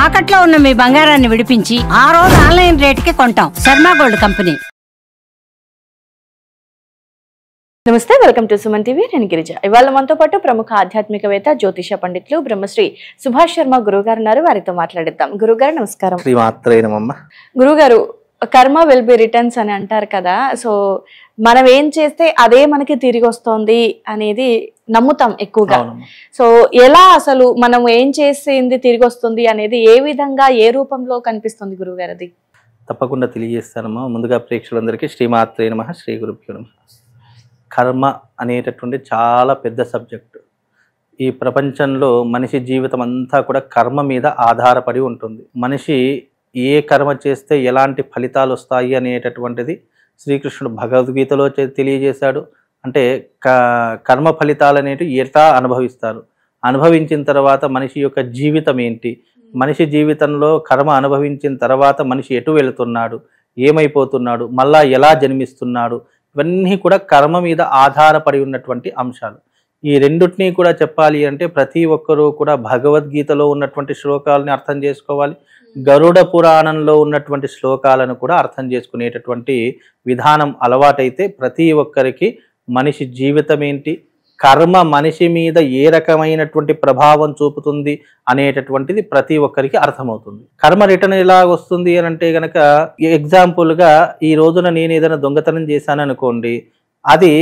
తాకట్లో ఉన్న మీ బంగారాన్ని విడిపించి ఆ రోజు ఆన్లైన్ రేటుకి కొంటాం. Sharma gold company. నమస్తే, వెల్కమ్ టు సుమన్ టీవీ. నేను గిరిజ. ఇవాళ మనతో పాటు ప్రముఖ ఆధ్యాత్మికవేత్త జ్యోతిష పండితులు బ్రహ్మశ్రీ సుభాష్ శర్మ గురుగారు ఉన్నారు. వారితో మాట్లాడిద్దాం. గురుగారు నమస్కారం. గురుగారు, కర్మ విల్ బి రిటర్న్స్ అని అంటారు కదా, సో మనం ఏం చేస్తే అదే మనకి తిరిగి వస్తుంది అనేది నమ్ముతాం ఎక్కువగా. సో ఎలా అసలు మనం ఏం చేసింది తిరిగి వస్తుంది అనేది ఏ విధంగా ఏ రూపంలో కనిపిస్తుంది గురుగారు? అది తప్పకుండా తెలియజేస్తానమ్మా. ముందుగా ప్రేక్షకులందరికీ శ్రీమాత్రే నమః, శ్రీ గురుభ్యో నమః. కర్మ అనేటటువంటి చాలా పెద్ద సబ్జెక్టు. ఈ ప్రపంచంలో మనిషి జీవితం అంతా కూడా కర్మ మీద ఆధారపడి ఉంటుంది. మనిషి ఏ కర్మ చేస్తే ఎలాంటి ఫలితాలు వస్తాయి అనేటటువంటిది శ్రీకృష్ణుడు భగవద్గీతలో తెలియజేశాడు. అంటే కర్మ ఫలితాలు అనేటివి ఎట్లా అనుభవిస్తారు, అనుభవించిన తర్వాత మనిషి యొక్క జీవితం ఏంటి, మనిషి జీవితంలో కర్మ అనుభవించిన తర్వాత మనిషి ఎటు వెళుతున్నాడు, ఏమైపోతున్నాడు, మళ్ళా ఎలా జన్మిస్తున్నాడు, ఇవన్నీ కూడా కర్మ మీద ఆధారపడి ఉన్నటువంటి అంశాలు. ఈ రెండుటిని కూడా చెప్పాలి అంటే ప్రతి ఒక్కరూ కూడా భగవద్గీతలో ఉన్నటువంటి శ్లోకాలని అర్థం చేసుకోవాలి, గరుడ పురాణంలో ఉన్నటువంటి శ్లోకాలను కూడా అర్థం చేసుకునేటటువంటి విధానం అలవాటైతే ప్రతి ఒక్కరికి మనిషి జీవితం ఏంటి, కర్మ మనిషి మీద ఏ రకమైనటువంటి ప్రభావం చూపుతుంది అనేటటువంటిది ప్రతి ఒక్కరికి అర్థమవుతుంది. కర్మ రిటర్న్ ఎలా వస్తుంది అని అంటే గనక, ఎగ్జాంపుల్గా ఈ రోజున నేను ఏదైనా దొంగతనం చేశాను అనుకోండి, అది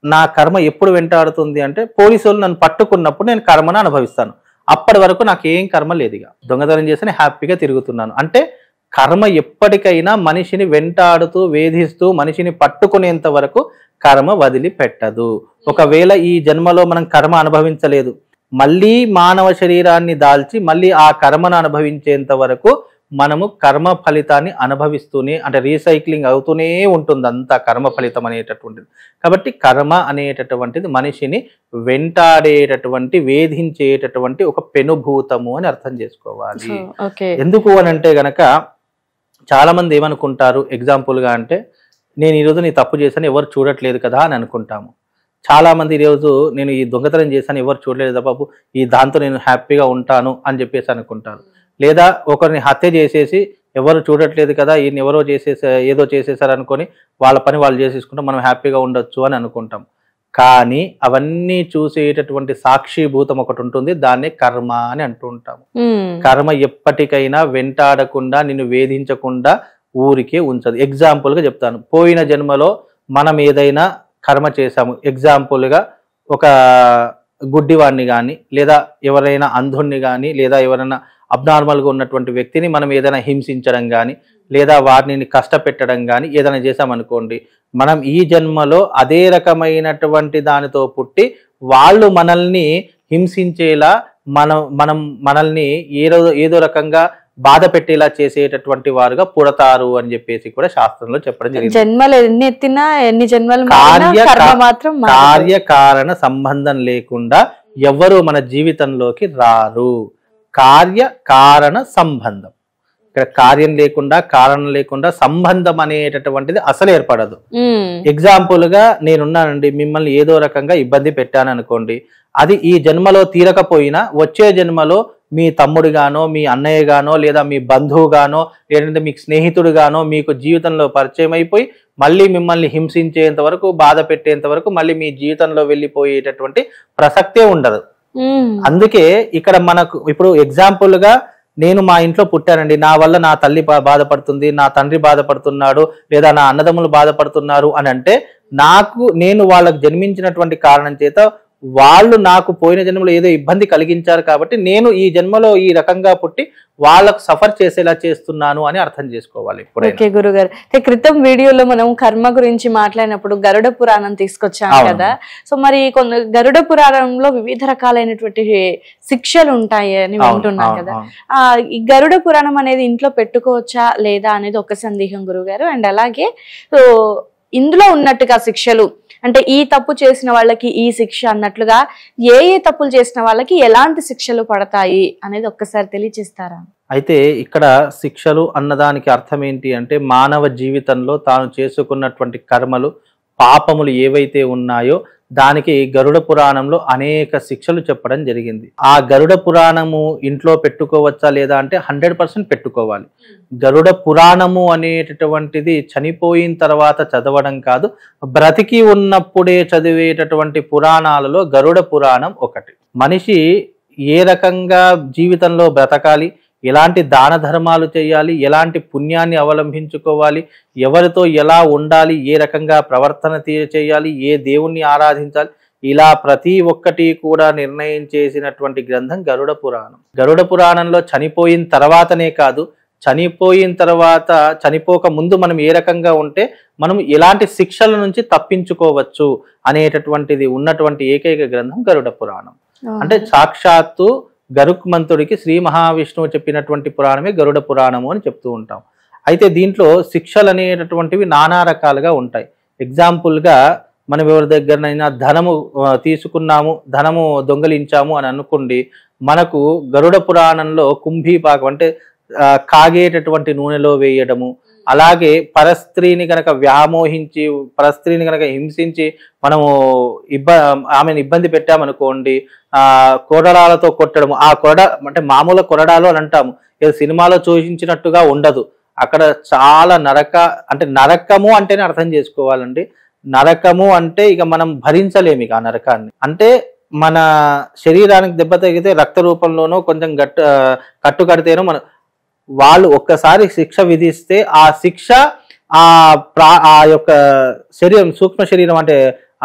నా కర్మ ఎప్పుడు వెంటాడుతుంది అంటే పోలీసు వాళ్ళు నన్ను పట్టుకున్నప్పుడు నేను కర్మను అనుభవిస్తాను. అప్పటి వరకు నాకు ఏం కర్మ లేదు. ఇక దొంగతనం చేసి హ్యాపీగా తిరుగుతున్నాను. అంటే కర్మ ఎప్పటికైనా మనిషిని వెంటాడుతూ వేధిస్తూ మనిషిని పట్టుకునేంత వరకు కర్మ వదిలిపెట్టదు. ఒకవేళ ఈ జన్మలో మనం కర్మ అనుభవించలేదు, మళ్ళీ మానవ శరీరాన్ని దాల్చి మళ్ళీ ఆ కర్మను అనుభవించేంత వరకు మనము కర్మ ఫలితాన్ని అనుభవిస్తూనే, అంటే రీసైక్లింగ్ అవుతూనే ఉంటుంది అంతా కర్మ ఫలితం అనేటటువంటిది. కాబట్టి కర్మ అనేటటువంటిది మనిషిని వెంటాడేటటువంటి వేధించేటటువంటి ఒక పెనుభూతము అని అర్థం చేసుకోవాలి. ఎందుకు అని అంటే గనక చాలా మంది ఏమనుకుంటారు, ఎగ్జాంపుల్గా అంటే నేను ఈరోజు నీ తప్పు చేశాను ఎవరు చూడట్లేదు కదా అని అనుకుంటాము. చాలామంది ఈరోజు నేను ఈ దొంగతనం చేశాను ఎవరు చూడలేదు బాబు, ఈ దాంతో నేను హ్యాపీగా ఉంటాను అని చెప్పేసి అనుకుంటారు. లేదా ఒకరిని హత్య చేసేసి ఎవరు చూడట్లేదు కదా, ఈయన ఎవరో ఏదో చేసేసారు అనుకొని వాళ్ళ పని వాళ్ళు చేసేసుకుంటాం, మనం హ్యాపీగా ఉండొచ్చు అని అనుకుంటాం. కానీ అవన్నీ చూసేటటువంటి సాక్షిభూతం ఒకటి ఉంటుంది, దాన్ని కర్మ అని అంటూ ఉంటాము. కర్మ ఎప్పటికైనా వెంటాడకుండా నిన్ను వేధించకుండా ఊరికే ఉంచదు. ఎగ్జాంపుల్గా చెప్తాను, పోయిన జన్మలో మనం ఏదైనా కర్మ చేశాము. ఎగ్జాంపుల్గా ఒక గుడ్డివాడిని కానీ, లేదా ఎవరైనా అంధుణ్ణి కానీ, లేదా ఎవరైనా అబ్నార్మల్గా ఉన్నటువంటి వ్యక్తిని మనం ఏదైనా హింసించడం కానీ, లేదా వారిని కష్టపెట్టడం కానీ ఏదైనా చేశామనుకోండి, మనం ఈ జన్మలో అదే రకమైనటువంటి దానితో పుట్టి వాళ్ళు మనల్ని హింసించేలా మనల్ని ఏదో రకంగా బాధ పెట్టేలా చేసేటటువంటి వారుగా పుడతారు అని చెప్పేసి కూడా శాస్త్రంలో చెప్పడం జరిగింది. జన్మలు ఎన్ని ఎత్తినా ఎన్ని జన్మలు కార్యకారణ సంబంధం లేకుండా ఎవరు మన జీవితంలోకి రారు. కార్యకారణ సంబంధం, ఇక్కడ కార్యం లేకుండా కారణం లేకుండా సంబంధం అనేటటువంటిది అసలు ఏర్పడదు. ఎగ్జాంపుల్ గా నేనున్నానండి, మిమ్మల్ని ఏదో రకంగా ఇబ్బంది పెట్టాను అనుకోండి, అది ఈ జన్మలో తీరకపోయినా వచ్చే జన్మలో మీ తమ్ముడుగానో మీ అన్నయ్యగానో లేదా మీ బంధువుగానో లేదంటే మీకు స్నేహితుడుగానో మీకు జీవితంలో పరిచయం అయిపోయి మళ్ళీ మిమ్మల్ని హింసించేంత వరకు బాధ పెట్టేంత వరకు మళ్ళీ మీ జీవితంలో వెళ్ళిపోయేటటువంటి ప్రసక్తే ఉండదు. అందుకే ఇక్కడ మనకు ఇప్పుడు ఎగ్జాంపుల్ గా నేను మా ఇంట్లో పుట్టానండి, నా వల్ల నా తల్లి బాధపడుతుంది, నా తండ్రి బాధపడుతున్నాడు, లేదా నా అన్నదమ్ములు బాధపడుతున్నారు అని అంటే నేను వాళ్ళకు జన్మించినటువంటి కారణం చేత వాళ్ళు నాకు పోయిన జన్మలో ఏదో ఇబ్బంది కలిగించారు కాబట్టి నేను ఈ జన్మలో ఈ రకంగా పుట్టి వాళ్ళకు సఫర్ చేసేలా చేస్తున్నాను అని అర్థం చేసుకోవాలి. ఓకే గురుగారు, క్రితం వీడియోలో మనం కర్మ గురించి మాట్లాడినప్పుడు గరుడ పురాణం తీసుకొచ్చాం కదా, సో మరి గరుడ పురాణంలో వివిధ రకాలైనటువంటి శిక్షలు ఉంటాయి అని వింటున్నాం కదా, ఈ గరుడ పురాణం అనేది ఇంట్లో పెట్టుకోవచ్చా లేదా అనేది ఒక సందేహం గురుగారు. అండ్ అలాగే సో ఇందులో ఉన్నట్టుగా శిక్షలు అంటే ఈ తప్పు చేసిన వాళ్ళకి ఈ శిక్ష అన్నట్లుగా ఏ తప్పులు చేసిన వాళ్ళకి ఎలాంటి శిక్షలు పడతాయి అనేది ఒక్కసారి తెలియజేస్తారా? అయితే ఇక్కడ శిక్షలు అన్నదానికి అర్థం ఏంటి అంటే మానవ జీవితంలో తాను చేసుకున్నటువంటి కర్మలు పాపములు ఏవైతే ఉన్నాయో దానికి గరుడ పురాణంలో అనేక శిక్షలు చెప్పడం జరిగింది. ఆ గరుడ పురాణము ఇంట్లో పెట్టుకోవచ్చా లేదా అంటే 100% పెట్టుకోవాలి. గరుడ పురాణము అనేటటువంటిది చనిపోయిన తర్వాత చదవడం కాదు, బ్రతికి ఉన్నప్పుడే చదివేటటువంటి పురాణాలలో గరుడ పురాణం ఒకటి. మనిషి ఏ రకంగా జీవితంలో బ్రతకాలి, ఎలాంటి దాన ధర్మాలు చేయాలి, ఎలాంటి పుణ్యాన్ని అవలంబించుకోవాలి, ఎవరితో ఎలా ఉండాలి, ఏ రకంగా ప్రవర్తన చేయాలి, ఏ దేవుణ్ణి ఆరాధించాలి, ఇలా ప్రతి ఒక్కటి కూడా నిర్ణయం చేసినటువంటి గ్రంథం గరుడ పురాణం. గరుడ పురాణంలో చనిపోయిన తర్వాతనే కాదు, చనిపోయిన తర్వాత చనిపోక ముందు మనం ఏ రకంగా ఉంటే మనం ఎలాంటి శిక్షల నుంచి తప్పించుకోవచ్చు అనేటటువంటిది ఉన్నటువంటి ఏకైక గ్రంథం గరుడ పురాణం. అంటే సాక్షాత్తు గరుక్మంతుడికి శ్రీ మహావిష్ణువు చెప్పినటువంటి పురాణమే గరుడ పురాణము అని చెప్తూ ఉంటాం. అయితే దీంట్లో శిక్షలు అనేటటువంటివి నానా రకాలుగా ఉంటాయి. ఎగ్జాంపుల్గా మనం ఎవరి దగ్గరనైనా ధనము తీసుకున్నాము, ధనము దొంగలించాము అని అనుకోండి, మనకు గరుడ పురాణంలో కుంభీపాకం అంటే కాగేటటువంటి నూనెలో వేయడము, అలాగే పరస్త్రీని కనుక వ్యామోహించి పరస్త్రీని కనుక హింసించి మనము ఆమెను ఇబ్బంది పెట్టామనుకోండి, కొరడాలతో కొట్టడము. ఆ కొరడ అంటే మామూలు కొరడాలు అని అంటాము, ఏదో సినిమాలో చూపించినట్టుగా ఉండదు. అక్కడ చాలా నరకము అంటేనే అర్థం చేసుకోవాలండి. నరకము అంటే ఇక మనం భరించలేము ఇక ఆ నరకాన్ని. అంటే మన శరీరానికి దెబ్బ తగిలితే రక్త రూపంలోనో కొంచెం కట్టు కడితేనో వాళ్ళు ఒక్కసారి శిక్ష విధిస్తే ఆ శిక్ష ఆ యొక్క శరీరం, సూక్ష్మ శరీరం అంటే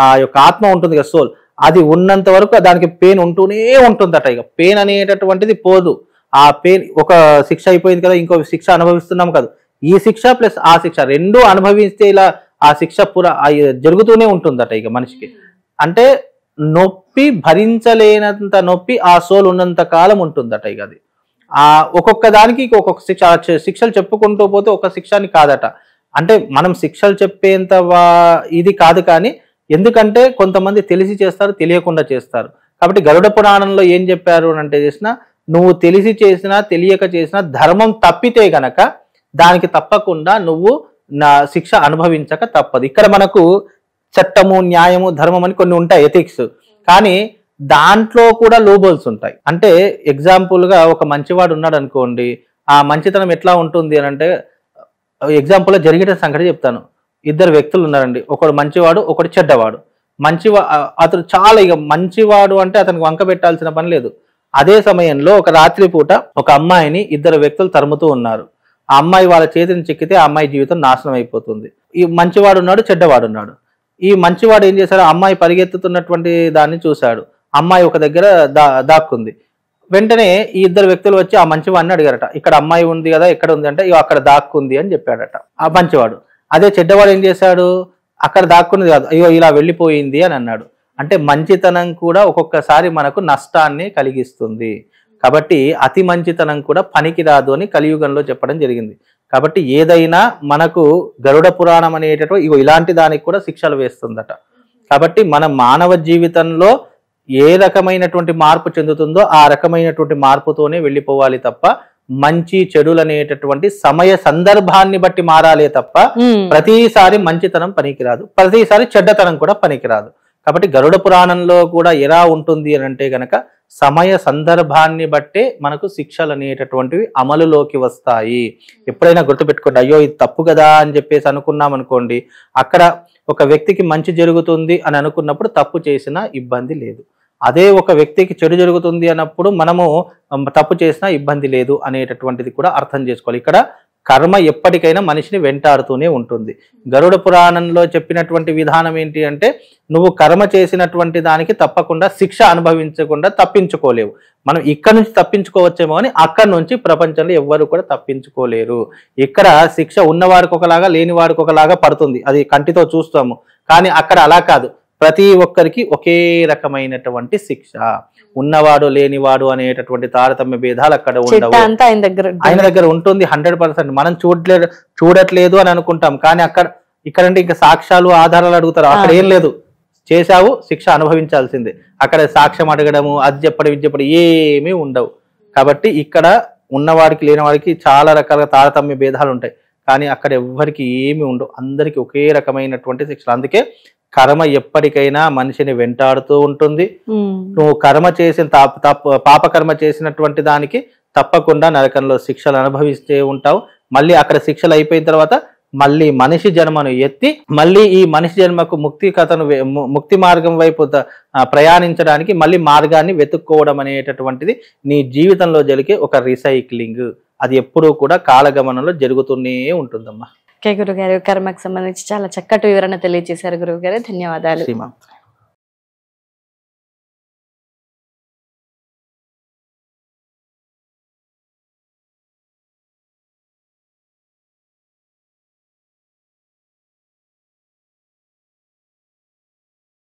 ఆ యొక్క ఆత్మ ఉంటుంది కదా, సోల్, అది ఉన్నంత వరకు దానికి పెయిన్ ఉంటూనే ఉంటుందట. ఇక పెయిన్ అనేటటువంటిది పోదు. ఆ పెయిన్ ఒక శిక్ష అయిపోయింది కదా, ఇంకో శిక్ష అనుభవిస్తున్నాం కదా, ఈ శిక్ష ప్లస్ ఆ శిక్ష రెండూ అనుభవిస్తే ఇలా ఆ శిక్ష జరుగుతూనే ఉంటుందట ఇక మనిషికి. అంటే నొప్పి భరించలేనంత నొప్పి ఆ సోల్ ఉన్నంత కాలం ఉంటుందట ఇక అది. ఒక్కొక్క దానికి ఒక్కొక్క శిక్షలు చెప్పుకుంటూ పోతే ఒక శిక్షని కాదట. అంటే మనం శిక్షలు చెప్పేంత ఇది కాదు, కానీ ఎందుకంటే కొంతమంది తెలిసి చేస్తారు, తెలియకుండా చేస్తారు. కాబట్టి గరుడ పురాణంలో ఏం చెప్పారు అంటే నువ్వు తెలిసి చేసినా తెలియక చేసినా ధర్మం తప్పితే గనక దానికి తప్పకుండా నువ్వు నా శిక్ష అనుభవించక తప్పదు. ఇక్కడ మనకు చట్టము, న్యాయము, ధర్మం అని కొన్ని ఉంటాయి, ఎథిక్స్, కానీ దాంట్లో కూడా లోబోల్స్ ఉంటాయి. అంటే ఎగ్జాంపుల్గా ఒక మంచివాడు ఉన్నాడు అనుకోండి, ఆ మంచితనం ఎట్లా ఉంటుంది అని అంటే, ఎగ్జాంపుల్గా జరిగిన సంఘటన చెప్తాను. ఇద్దరు వ్యక్తులు ఉన్నారండి, ఒకడు మంచివాడు, ఒకడు చెడ్డవాడు. అతను చాలా ఇక మంచివాడు అంటే అతనికి వంక పెట్టాల్సిన పని లేదు. అదే సమయంలో ఒక రాత్రి పూట ఒక అమ్మాయిని ఇద్దరు వ్యక్తులు తరుముతూ ఉన్నారు. ఆ అమ్మాయి వాళ్ళ చేతిని చిక్కితే ఆ అమ్మాయి జీవితం నాశనం అయిపోతుంది. ఈ మంచివాడు ఉన్నాడు, చెడ్డవాడు ఉన్నాడు. ఈ మంచివాడు ఏం చేశాడు, అమ్మాయి పరిగెత్తుతున్నటువంటి దాన్ని చూశాడు. అమ్మాయి ఒక దగ్గర దాక్కుంది. వెంటనే ఈ ఇద్దరు వ్యక్తులు వచ్చి ఆ మంచివాడిని అడిగారట, ఇక్కడ అమ్మాయి ఉంది కదా, ఎక్కడ ఉంది అంటే, అక్కడ దాక్కుంది అని చెప్పాడట ఆ మంచివాడు. అదే చెడ్డవాడు ఏం చేశాడు, అక్కడ దాక్కున్నది కాదు, అయ్యో ఇలా వెళ్ళిపోయింది అని అన్నాడు. అంటే మంచితనం కూడా ఒక్కొక్కసారి మనకు నష్టాన్ని కలిగిస్తుంది. కాబట్టి అతి మంచితనం కూడా పనికిరాదు అని కలియుగంలో చెప్పడం జరిగింది. కాబట్టి ఏదైనా మనకు గరుడ పురాణం అనేటటువంటి ఇలాంటి దానికి కూడా శిక్షలు వేస్తుందట. కాబట్టి మన మానవ జీవితంలో ఏ రకమైనటువంటి మార్పు చెందుతుందో ఆ రకమైనటువంటి మార్పుతోనే వెళ్ళిపోవాలి తప్ప, మంచి చెడులు అనేటటువంటి సమయ సందర్భాన్ని బట్టి మారాలే తప్ప ప్రతిసారి మంచితనం పనికిరాదు, ప్రతిసారి చెడ్డతనం కూడా పనికిరాదు. కాబట్టి గరుడ పురాణంలో కూడా ఎలా ఉంటుంది అని అంటే గనక సమయ సందర్భాన్ని బట్టే మనకు శిక్షలు అనేటటువంటివి అమలులోకి వస్తాయి. ఎప్పుడైనా గుర్తుపెట్టుకోండి, అయ్యో ఇది తప్పు కదా అని చెప్పేసి అనుకున్నాం అనుకోండి, అక్కడ ఒక వ్యక్తికి మంచి జరుగుతుంది అని అనుకున్నప్పుడు తప్పు చేసినా ఇబ్బంది లేదు. అదే ఒక వ్యక్తికి చెడు జరుగుతుంది అన్నప్పుడు మనము తప్పు చేసినా ఇబ్బంది లేదు అనేటటువంటిది కూడా అర్థం చేసుకోవాలి. ఇక్కడ కర్మ ఎప్పటికైనా మనిషిని వెంటాడుతూనే ఉంటుంది. గరుడ పురాణంలో చెప్పినటువంటి విధానం ఏంటి అంటే, నువ్వు కర్మ చేసినటువంటి దానికి తప్పకుండా శిక్ష అనుభవించకుండా తప్పించుకోలేవు. మనం ఇక్కడ నుంచి తప్పించుకోవచ్చేమో కానీ అక్కడి నుంచి ప్రపంచంలో ఎవ్వరు కూడా తప్పించుకోలేరు. ఇక్కడ శిక్ష ఉన్నవాడికి ఒకలాగా, లేని వాడికి ఒకలాగా పడుతుంది, అది కంటితో చూస్తాము. కానీ అక్కడ అలా కాదు, ప్రతి ఒక్కరికి ఒకే రకమైనటువంటి శిక్ష. ఉన్నవాడు లేనివాడు అనేటటువంటి తారతమ్య భేదాలు అక్కడ ఉండవు, ఆయన దగ్గర ఉంటుంది 100%. మనం చూడట్లేదు అని అనుకుంటాం, కానీ ఇక్కడంటే ఇంకా సాక్ష్యాలు, ఆధారాలు అడుగుతారు. అక్కడ ఏం లేదు, చేశావు శిక్ష అనుభవించాల్సిందే. అక్కడ సాక్ష్యం అడగడము, అది చెప్పడం, ఇది చెప్పడం ఏమీ ఉండవు. కాబట్టి ఇక్కడ ఉన్నవాడికి లేనివాడికి చాలా రకాల తారతమ్య భేదాలు ఉంటాయి, కానీ అక్కడ ఎవ్వరికి ఏమి ఉండవు, అందరికి ఒకే రకమైనటువంటి శిక్షలు. అందుకే కర్మ ఎప్పటికైనా మనిషిని వెంటాడుతూ ఉంటుంది. నువ్వు కర్మ చేసిన పాపకర్మ చేసినటువంటి దానికి తప్పకుండా నరకంలో శిక్షలు అనుభవిస్తూ ఉంటావు. మళ్ళీ అక్కడ శిక్షలు అయిపోయిన తర్వాత మళ్ళీ మనిషి జన్మను ఎత్తి మళ్ళీ ఈ మనిషి జన్మకు ముక్తి మార్గం వైపు ప్రయాణించడానికి మళ్ళీ మార్గాన్ని వెతుక్కోవడం అనేటటువంటిది నీ జీవితంలో జరిగే ఒక రీసైక్లింగ్. అది ఎప్పుడూ కూడా కాలగమనంలో జరుగుతూనే ఉంటుందమ్మా. ఓకే గురుగారు, కర్మకు సంబంధించి చాలా చక్కటి వివరణ తెలియజేశారు గురుగారు. ధన్యవాదాలు. శ్రీమాత్రే.